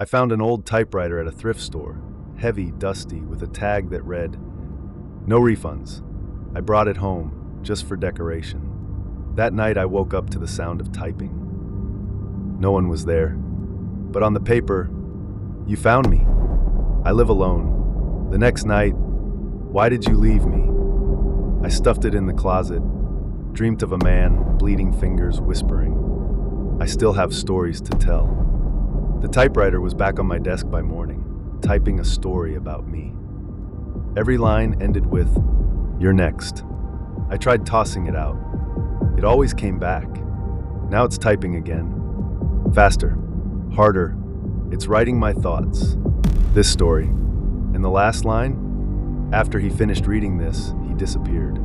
I found an old typewriter at a thrift store, heavy, dusty, with a tag that read, "No refunds." I brought it home, just for decoration. That night I woke up to the sound of typing. No one was there. But on the paper, "You found me. I live alone." The next night, "Why did you leave me?" I stuffed it in the closet, dreamt of a man, bleeding fingers, whispering. I still have stories to tell. The typewriter was back on my desk by morning, typing a story about me. Every line ended with, "You're next." I tried tossing it out. It always came back. Now it's typing again. Faster, harder. It's writing my thoughts. This story. And the last line? After he finished reading this, he disappeared.